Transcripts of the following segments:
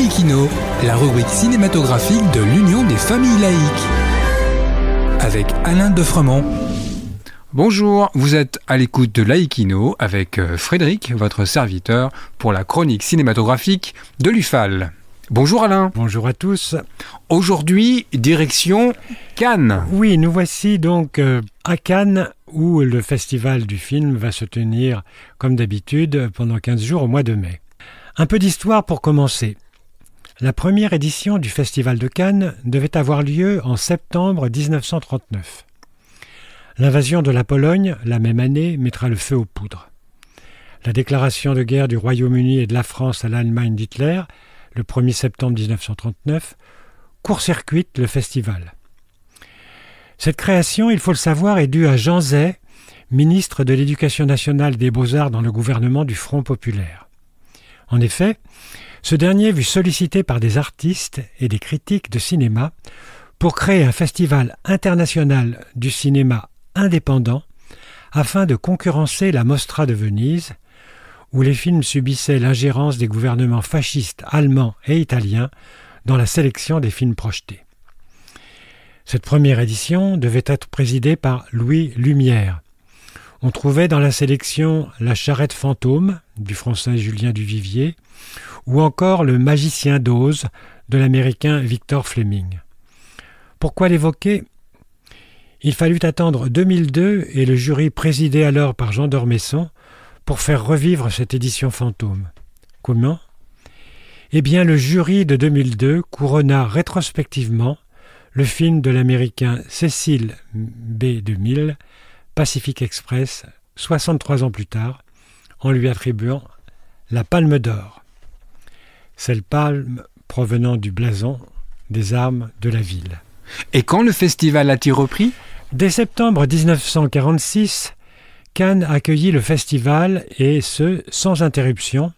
Laïkino, la rubrique cinématographique de l'Union des familles laïques. Avec Alain Defremont. Bonjour, vous êtes à l'écoute de Laïkino avec Frédéric, votre serviteur, pour la chronique cinématographique de l'UFAL. Bonjour Alain. Bonjour à tous. Aujourd'hui, direction Cannes. Oui, nous voici donc à Cannes où le festival du film va se tenir comme d'habitude pendant 15 jours au mois de mai. Un peu d'histoire pour commencer. La première édition du festival de Cannes devait avoir lieu en septembre 1939. L'invasion de la Pologne, la même année, mettra le feu aux poudres. La déclaration de guerre du Royaume-Uni et de la France à l'Allemagne d'Hitler, le 1er septembre 1939, court-circuite le festival. Cette création, il faut le savoir, est due à Jean Zay, ministre de l'Éducation nationale et des Beaux-Arts dans le gouvernement du Front populaire. En effet, ce dernier fut sollicité par des artistes et des critiques de cinéma pour créer un festival international du cinéma indépendant afin de concurrencer la Mostra de Venise, où les films subissaient l'ingérence des gouvernements fascistes allemands et italiens dans la sélection des films projetés. Cette première édition devait être présidée par Louis Lumière. On trouvait dans la sélection La charrette fantôme du français Julien Duvivier ou encore Le magicien d'Oz de l'américain Victor Fleming. Pourquoi l'évoquer ? Il fallut attendre 2002 et le jury présidé alors par Jean d'Ormesson pour faire revivre cette édition fantôme. Comment ? Eh bien, le jury de 2002 couronna rétrospectivement le film de l'américain Cecil B. DeMille, Pacific Express, 63 ans plus tard, en lui attribuant la Palme d'Or. Cette palme provenant du blason des armes de la ville. Et quand le festival a-t-il repris ? Dès septembre 1946, Cannes accueillit le festival et ce, sans interruption,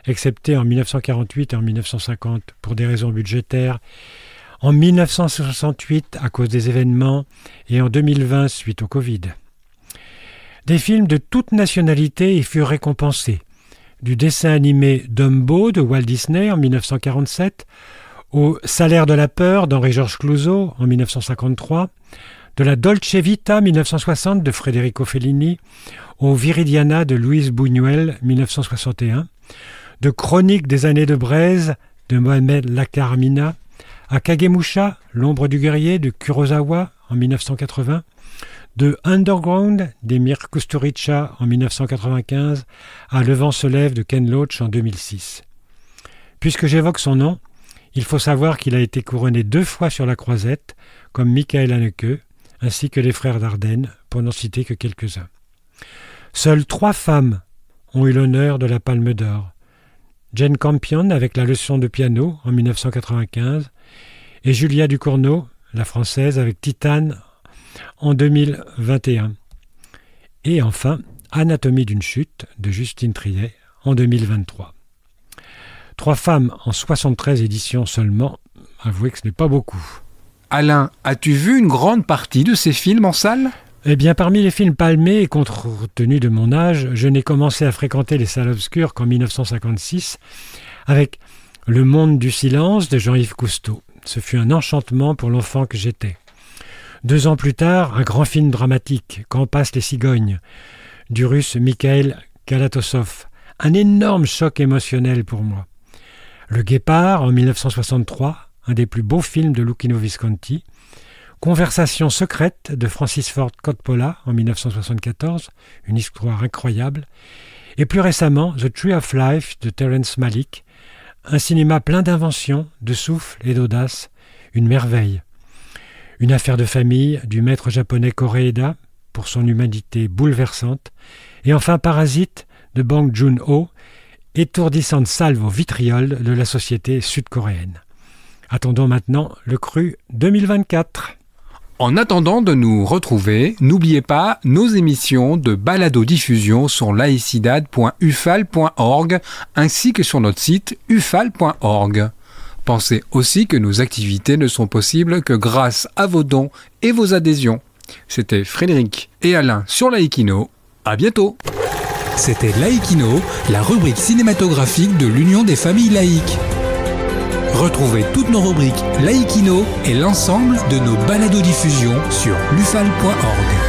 excepté en 1948 et en 1950 pour des raisons budgétaires, en 1968 à cause des événements et en 2020 suite au Covid. Des films de toute nationalité y furent récompensés, du dessin animé Dumbo de Walt Disney en 1947 au Salaire de la peur d'Henri-Georges Clouzot en 1953, de la Dolce Vita 1960 de Federico Fellini au Viridiana de Louise Buñuel 1961, de Chroniques des années de braise de Mohamed Lakarmina à Kagemusha, L'ombre du guerrier de Kurosawa en 1980, de Underground d'Emir Kusturica en 1995 à Le vent se lève de Ken Loach en 2006. Puisque j'évoque son nom, il faut savoir qu'il a été couronné 2 fois sur la croisette, comme Michael Haneke, ainsi que les frères Dardenne, pour n'en citer que quelques-uns. Seules 3 femmes ont eu l'honneur de la Palme d'Or. Jane Campion avec La leçon de piano en 1995 et Julia Ducournau, la française, avec Titane en 2021. Et enfin, Anatomie d'une chute de Justine Triet en 2023. 3 femmes en 73 éditions seulement, avouez que ce n'est pas beaucoup. Alain, as-tu vu une grande partie de ces films en salle ? Eh bien, parmi les films palmés et compte tenu de mon âge, je n'ai commencé à fréquenter les salles obscures qu'en 1956 avec Le monde du silence de Jean-Yves Cousteau. Ce fut un enchantement pour l'enfant que j'étais. 2 ans plus tard, un grand film dramatique, Quand passent les cigognes, du russe Mikhail Kalatosov. Un énorme choc émotionnel pour moi. Le Guépard en 1963, un des plus beaux films de Luchino Visconti. Conversation secrète de Francis Ford Coppola en 1974, une histoire incroyable. Et plus récemment, The Tree of Life de Terrence Malick, un cinéma plein d'invention, de souffle et d'audace, une merveille. Une affaire de famille du maître japonais Koreeda pour son humanité bouleversante. Et enfin Parasite de Bong Joon-ho, étourdissante salve au vitriol de la société sud-coréenne. Attendons maintenant le cru 2024. En attendant de nous retrouver, n'oubliez pas nos émissions de balado-diffusion sur laicidad.ufal.org ainsi que sur notre site ufal.org. Pensez aussi que nos activités ne sont possibles que grâce à vos dons et vos adhésions. C'était Frédéric et Alain sur Laïkino. À bientôt. C'était Laïkino, la rubrique cinématographique de l'Union des familles laïques. Retrouvez toutes nos rubriques Laïkino et l'ensemble de nos balados-diffusions sur lufal.org.